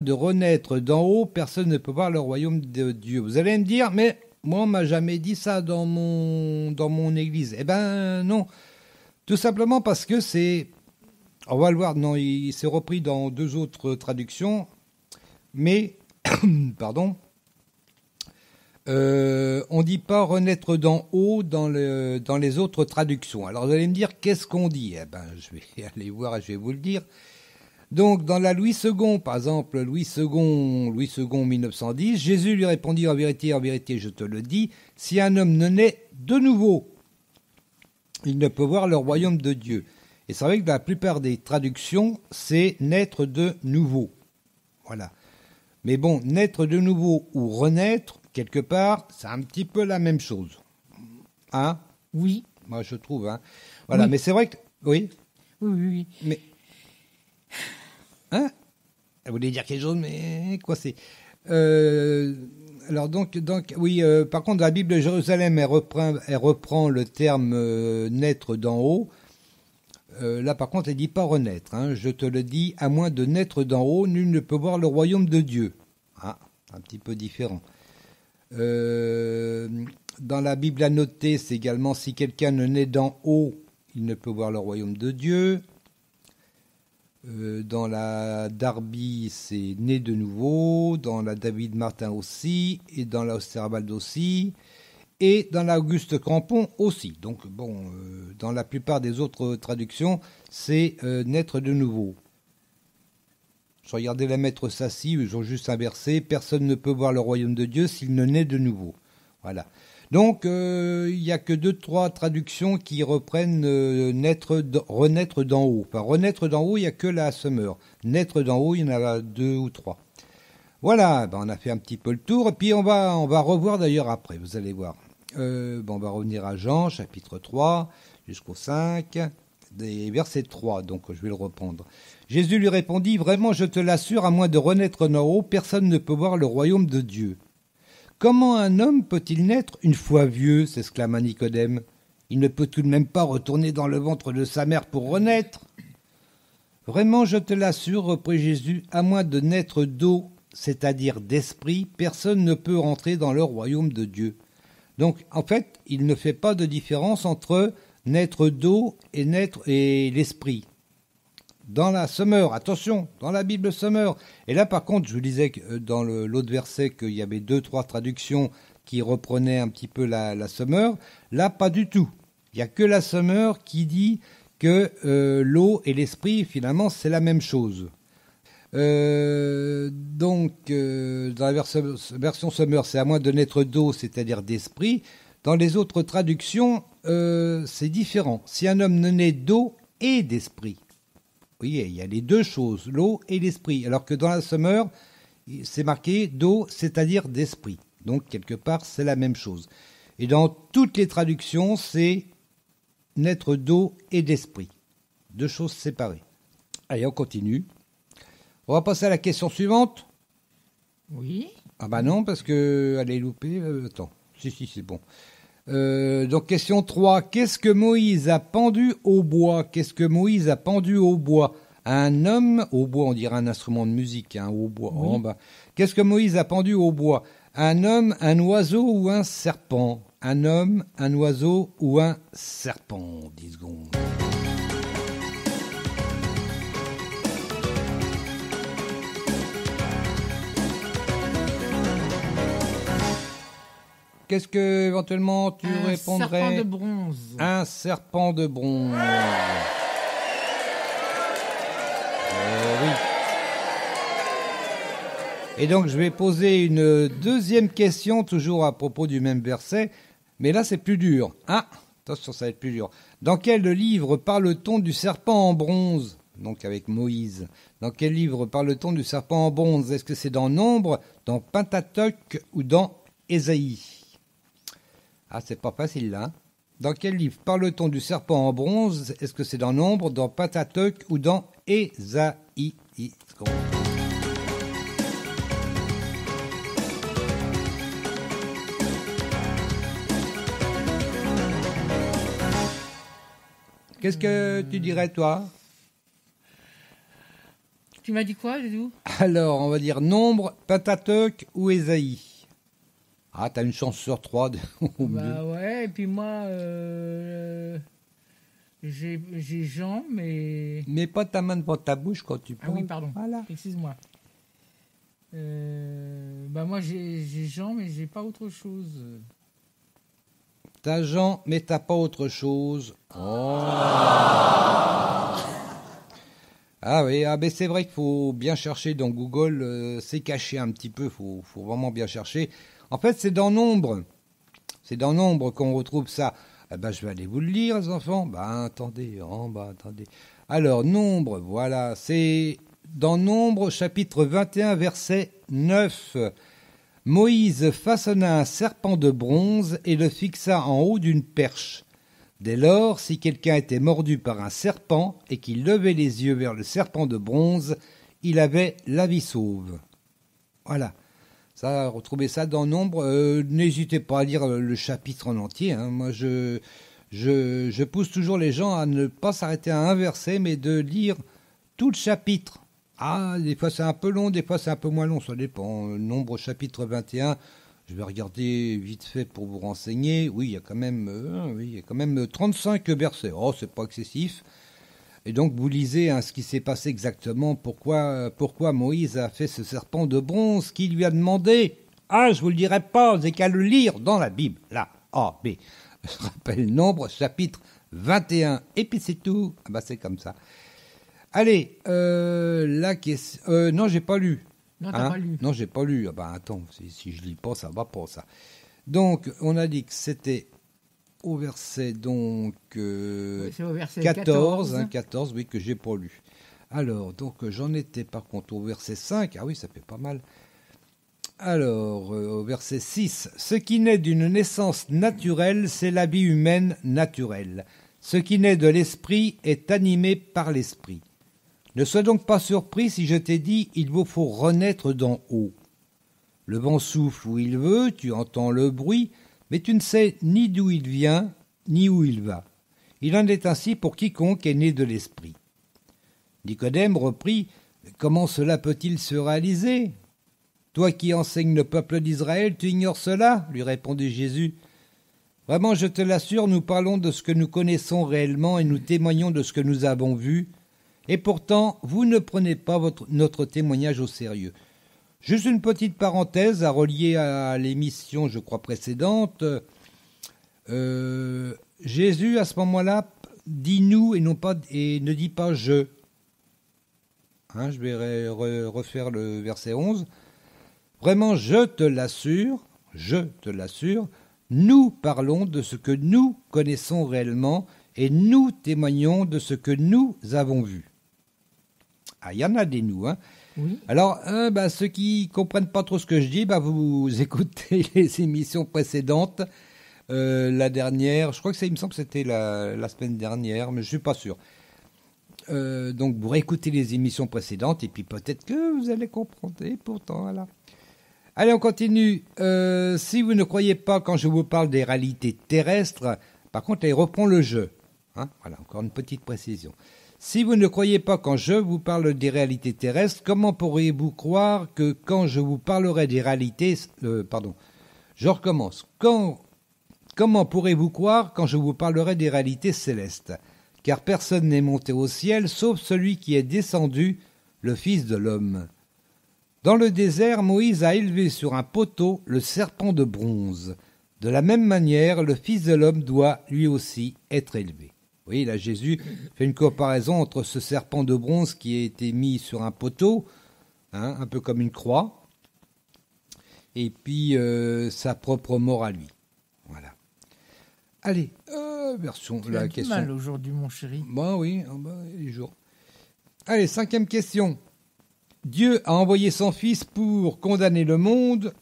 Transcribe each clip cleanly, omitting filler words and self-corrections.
de renaître d'en haut, personne ne peut voir le royaume de Dieu. Vous allez me dire, mais moi, on m'a jamais dit ça dans mon église. Eh ben non, tout simplement parce que c'est... On va le voir, non, il s'est repris dans 2 autres traductions, mais, pardon, on ne dit pas renaître d'en haut dans les autres traductions. Alors vous allez me dire, qu'est-ce qu'on dit? Eh ben, je vais aller voir et je vais vous le dire. Donc, dans la Louis II, par exemple, Louis II 1910, Jésus lui répondit, en vérité, je te le dis, si un homme ne naît de nouveau, il ne peut voir le royaume de Dieu. Et c'est vrai que dans la plupart des traductions, c'est naître de nouveau. Voilà. Mais bon, naître de nouveau ou renaître, quelque part, c'est un petit peu la même chose. Hein? Oui. Moi, je trouve. Hein. Voilà, oui. Mais c'est vrai que... Oui. Oui. Mais... Hein? Vous voulez dire quelque chose, mais quoi c'est alors donc oui, par contre, dans la Bible de Jérusalem, elle reprend le terme naître d'en haut. Là, par contre, elle dit pas renaître. Hein. Je te le dis, à moins de naître d'en haut, nul ne peut voir le royaume de Dieu. Ah, un petit peu différent. Dans la Bible annotée, c'est également si quelqu'un ne naît d'en haut, il ne peut voir le royaume de Dieu. Dans la Darby, c'est né de nouveau. Dans la David Martin aussi. Et dans la Osterwald aussi. Et dans l'Auguste Crampon aussi. Donc, bon, dans la plupart des autres traductions, c'est naître de nouveau. Je regardais la Maître Sassy, ils ont juste inversé. Personne ne peut voir le royaume de Dieu s'il ne naît de nouveau. Voilà. Donc, il n'y a que 2-3 traductions qui reprennent renaître d'en haut. Enfin, renaître d'en haut, il n'y a que la Summer. Naître d'en haut, il y en a 2 ou 3. Voilà, on a fait un petit peu le tour. Et puis, on va revoir d'ailleurs après, vous allez voir. On va revenir à Jean, chapitre 3, jusqu'au 5, des versets 3, donc je vais le reprendre. Jésus lui répondit, « Vraiment, je te l'assure, à moins de renaître d'en haut, personne ne peut voir le royaume de Dieu. » « Comment un homme peut-il naître une fois vieux ?» s'exclama Nicodème. « Il ne peut tout de même pas retourner dans le ventre de sa mère pour renaître. »« Vraiment, je te l'assure, reprit Jésus, à moins de naître d'eau, c'est-à-dire d'esprit, personne ne peut rentrer dans le royaume de Dieu. » Donc, en fait, il ne fait pas de différence entre naître d'eau et l'esprit. Dans la Summer, attention, dans la Bible Summer. Et là, par contre, je vous disais que dans l'autre verset qu'il y avait 2-3 traductions qui reprenaient un petit peu la Summer. Là, pas du tout. Il n'y a que la Summer qui dit que l'eau et l'esprit, finalement, c'est la même chose. Dans la version Summer, c'est à moins de naître d'eau, c'est-à-dire d'esprit. Dans les autres traductions, c'est différent. Si un homme ne naît d'eau et d'esprit. Oui, il y a les deux choses, l'eau et l'esprit. Alors que dans la Summer, c'est marqué d'eau, c'est-à-dire d'esprit. Donc, quelque part, c'est la même chose. Et dans toutes les traductions, c'est naître d'eau et d'esprit. 2 choses séparées. Allez, on continue. On va passer à la question suivante. Oui. Ah bah non, parce que elle est loupée. Attends, si, c'est bon. Donc question 3. Qu'est-ce que Moïse a pendu au bois? Qu'est-ce que Moïse a pendu au bois? Un homme, au bois, on dirait un instrument de musique, hein, au bois. Oui. Oh, bah. Qu'est-ce que Moïse a pendu au bois? Un homme, un oiseau ou un serpent? Un homme, un oiseau ou un serpent? 10 secondes. Qu'est-ce que, éventuellement, tu répondrais? Un serpent de bronze. Un serpent de bronze. Oui. Et donc, je vais poser une deuxième question, toujours à propos du même verset, mais là, c'est plus dur. Ah, attention, ça va être plus dur. Dans quel livre parle-t-on du serpent en bronze? Donc, avec Moïse. Dans quel livre parle-t-on du serpent en bronze? Est-ce que c'est dans Nombre, dans Pentateuque ou dans Ésaïe? Ah, c'est pas facile là. Dans quel livre parle-t-on du serpent en bronze? Est-ce que c'est dans Nombre, dans Pentateuque ou dans Ésaïe? Qu'est-ce que tu dirais, toi? Tu m'as dit quoi, Lédou? Alors, on va dire Nombre, Pentateuque ou Ésaïe. Ah, t'as une chance sur 3 au mieux. Bah ouais, et puis moi, j'ai Jean, mais... Mets pas ta main devant ta bouche quand tu Ah parles. oui, pardon. Voilà. Excuse-moi. Bah moi, j'ai Jean, mais j'ai pas autre chose. T'as Jean, mais t'as pas autre chose. Oh. Ah oui, ah ben c'est vrai qu'il faut bien chercher dans Google, c'est caché un petit peu, faut vraiment bien chercher. En fait, c'est dans Nombre. C'est dans Nombre qu'on retrouve ça. Eh ben, je vais aller vous le lire, les enfants. Attendez. Alors, Nombre, voilà, c'est dans Nombre, chapitre 21, verset 9. Moïse façonna un serpent de bronze et le fixa en haut d'une perche. Dès lors, si quelqu'un était mordu par un serpent et qu'il levait les yeux vers le serpent de bronze, il avait la vie sauve. Voilà. Ça, retrouvez ça dans Nombre. N'hésitez pas à lire le chapitre en entier. Hein. Moi, je pousse toujours les gens à ne pas s'arrêter à un verset, mais de lire tout le chapitre. Ah, des fois c'est un peu long, des fois c'est un peu moins long, ça dépend. Nombre chapitre 21, je vais regarder vite fait pour vous renseigner. Oui, il y a quand même 35 versets. Oh, c'est pas excessif. Et donc vous lisez ce qui s'est passé exactement, pourquoi Moïse a fait ce serpent de bronze, qui lui a demandé. Ah, je vous le dirai pas, vous n'avez qu'à le lire dans la Bible. Là, A, B. Je rappelle Nombre chapitre 21. Et puis c'est tout. Ah bah c'est comme ça. Allez, la question... non, j'ai pas lu. Non, t'as pas lu. Non, j'ai pas lu. Ah bah attends, si je lis pas, ça va pas, ça. Donc, on a dit que c'était au verset, donc, C'est au verset 14, 14, oui, que j'ai pas lu. Alors, donc, j'en étais par contre au verset 5. Ah oui, ça fait pas mal. Alors, au verset 6. Ce qui naît d'une naissance naturelle, c'est la vie humaine naturelle. Ce qui naît de l'esprit est animé par l'esprit. Ne sois donc pas surpris si je t'ai dit, il vous faut renaître d'en haut. Le vent souffle où il veut, tu entends le bruit, mais tu ne sais ni d'où il vient, ni où il va. Il en est ainsi pour quiconque est né de l'esprit. Nicodème reprit, comment cela peut-il se réaliser? Toi qui enseignes le peuple d'Israël, tu ignores cela? Lui répondit Jésus. Vraiment, je te l'assure, nous parlons de ce que nous connaissons réellement et nous témoignons de ce que nous avons vu. Et pourtant, vous ne prenez pas notre témoignage au sérieux. Juste une petite parenthèse à relier à l'émission, je crois, précédente. Jésus, à ce moment-là, dit nous et ne dit pas je. Je vais refaire le verset 11. Vraiment, je te l'assure, nous parlons de ce que nous connaissons réellement et nous témoignons de ce que nous avons vu. Ah, il y en a des nous, hein. Oui. Alors, ceux qui comprennent pas trop ce que je dis, vous écoutez les émissions précédentes. La dernière, je crois que il me semble que c'était la semaine dernière, mais je suis pas sûr. Donc, vous réécoutez les émissions précédentes et puis peut-être que vous allez comprendre. Et pourtant, voilà. Allez, on continue. Si vous ne croyez pas quand je vous parle des réalités terrestres, par contre, il reprend le jeu. Voilà, encore une petite précision. Si vous ne croyez pas quand je vous parle des réalités terrestres, comment pourriez-vous croire que quand je vous parlerai des réalités... je recommence. Comment pourrez-vous croire quand je vous parlerai des réalités célestes? Car personne n'est monté au ciel, sauf celui qui est descendu, le Fils de l'homme. Dans le désert, Moïse a élevé sur un poteau le serpent de bronze. De la même manière, le Fils de l'homme doit, lui aussi, être élevé. Oui, là, Jésus fait une comparaison entre ce serpent de bronze qui a été mis sur un poteau, un peu comme une croix, et puis sa propre mort à lui. Voilà. Allez, version Tu la as question. du mal aujourd'hui, mon chéri. Oui, les jours. Allez, 5e question. Dieu a envoyé son Fils pour condamner le monde,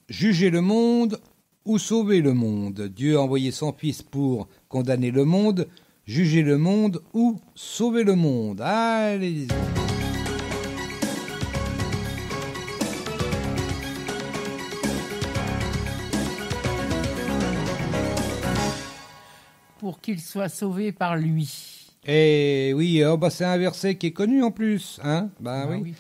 juger le monde ou sauver le monde. Dieu a envoyé son Fils pour condamner le monde, juger le monde ou sauver le monde. Allez, Pour qu'il soit sauvé par lui. Et oui, c'est un verset qui est connu en plus, hein. Oui.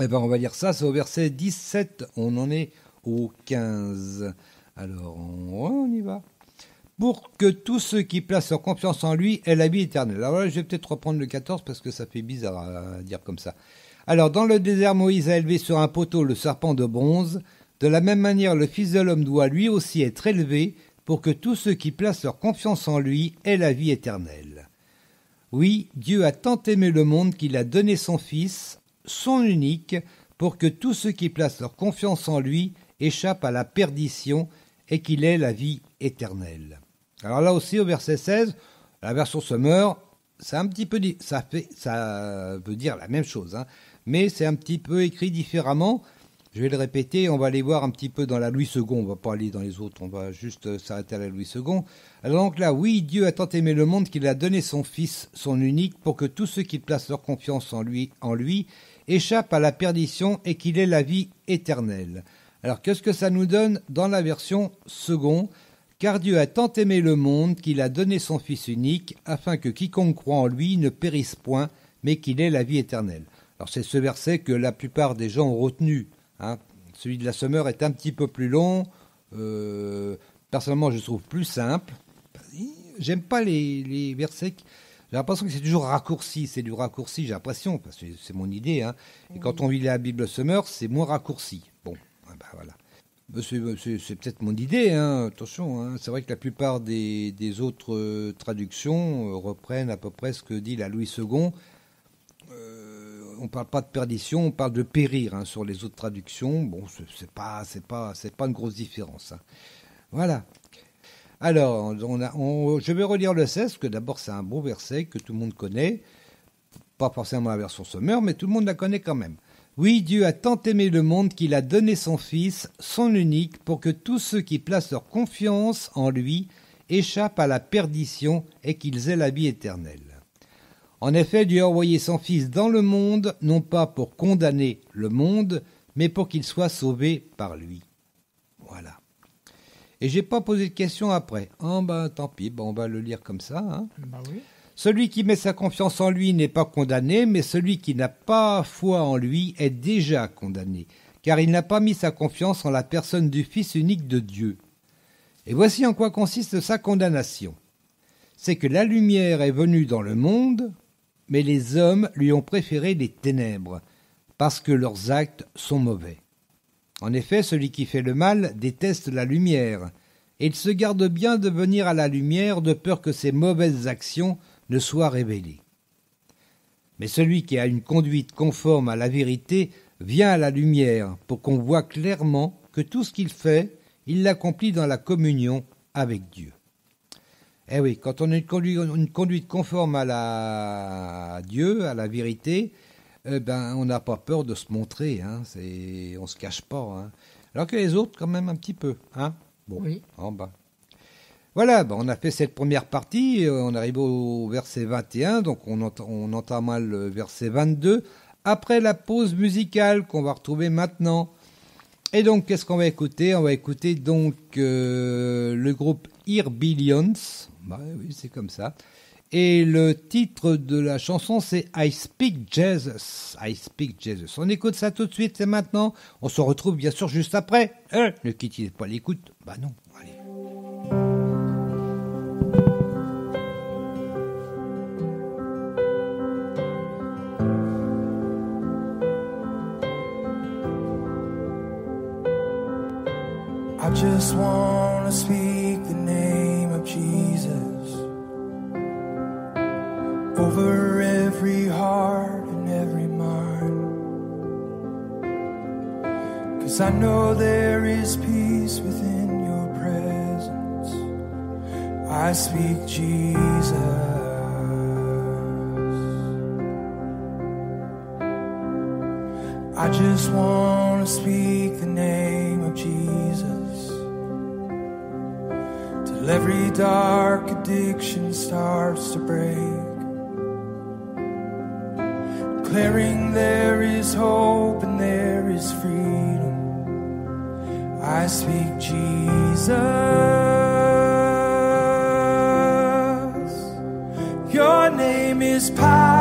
Eh ben, on va lire ça, c'est au verset 17, on en est au 15. Alors, on y va. Pour que tous ceux qui placent leur confiance en lui aient la vie éternelle. Alors là, je vais peut-être reprendre le 14 parce que ça fait bizarre à dire comme ça. Alors, dans le désert, Moïse a élevé sur un poteau le serpent de bronze. De la même manière, le Fils de l'homme doit lui aussi être élevé pour que tous ceux qui placent leur confiance en lui aient la vie éternelle. Oui, Dieu a tant aimé le monde qu'il a donné son Fils, son unique, pour que tous ceux qui placent leur confiance en lui échappent à la perdition et qu'il ait la vie éternelle. Alors là aussi, au verset 16, la version Sommer, c'est un petit peu, ça veut dire la même chose, hein, mais c'est un petit peu écrit différemment. Je vais le répéter, on va aller voir un petit peu dans la Louis II, on va pas aller dans les autres, on va juste s'arrêter à la Louis II. Alors donc là, oui, Dieu a tant aimé le monde qu'il a donné son Fils, son unique, pour que tous ceux qui placent leur confiance en lui échappent à la perdition et qu'il ait la vie éternelle. Alors qu'est-ce que ça nous donne dans la version second ? Car Dieu a tant aimé le monde qu'il a donné son Fils unique, afin que quiconque croit en lui ne périsse point, mais qu'il ait la vie éternelle. Alors c'est ce verset que la plupart des gens ont retenu. Hein. Celui de la Sommer est un petit peu plus long. Personnellement, je le trouve plus simple. J'aime pas les versets. J'ai l'impression que c'est toujours raccourci. C'est du raccourci, j'ai l'impression, parce que c'est mon idée. Hein. Et quand on lit la Bible Sommer, c'est moins raccourci. Bon, voilà. C'est peut-être mon idée, hein. Attention. Hein. C'est vrai que la plupart des autres traductions reprennent à peu près ce que dit la Louis II. On ne parle pas de perdition, on parle de périr hein, sur les autres traductions. Bon, c'est pas une grosse différence. Hein. Voilà. Alors, je vais relire le 16, parce que d'abord c'est un beau verset que tout le monde connaît. Pas forcément la version Sommer, mais tout le monde la connaît quand même. Oui, Dieu a tant aimé le monde qu'il a donné son Fils, son unique, pour que tous ceux qui placent leur confiance en lui échappent à la perdition et qu'ils aient la vie éternelle. En effet, Dieu a envoyé son Fils dans le monde, non pas pour condamner le monde, mais pour qu'il soit sauvé par lui. Voilà. Et j'ai pas posé de question après. Tant pis, on va le lire comme ça. Hein. Oui. Celui qui met sa confiance en lui n'est pas condamné, mais celui qui n'a pas foi en lui est déjà condamné, car il n'a pas mis sa confiance en la personne du Fils unique de Dieu. Et voici en quoi consiste sa condamnation. C'est que la lumière est venue dans le monde, mais les hommes lui ont préféré les ténèbres, parce que leurs actes sont mauvais. En effet, celui qui fait le mal déteste la lumière, et il se garde bien de venir à la lumière de peur que ses mauvaises actions ne soient révélées. Mais celui qui a une conduite conforme à la vérité vient à la lumière pour qu'on voit clairement que tout ce qu'il fait, il l'accomplit dans la communion avec Dieu. Eh oui, quand on a une conduite conforme à Dieu, à la vérité, on n'a pas peur de se montrer, hein, on se cache pas. Hein. Alors que les autres, quand même, un petit peu. Hein. Bon, oui. En bas. Voilà, on a fait cette première partie, on arrive au verset 21, donc on entend mal le verset 22, après la pause musicale qu'on va retrouver maintenant. Et donc, qu'est-ce qu'on va écouter ? On va écouter donc le groupe Hillbillions. Oui, c'est comme ça. Et le titre de la chanson, c'est I Speak Jesus. I Speak Jesus. On écoute ça tout de suite, c'est maintenant. On se retrouve bien sûr juste après. Ne quittez pas l'écoute. Non, allez. I just want to speak the name of Jesus over every heart and every mind, 'cause I know there is peace within your presence. I speak Jesus. I just want to speak the name of Jesus till every dark addiction starts to break, declaring there is hope and there is freedom. I speak Jesus. His power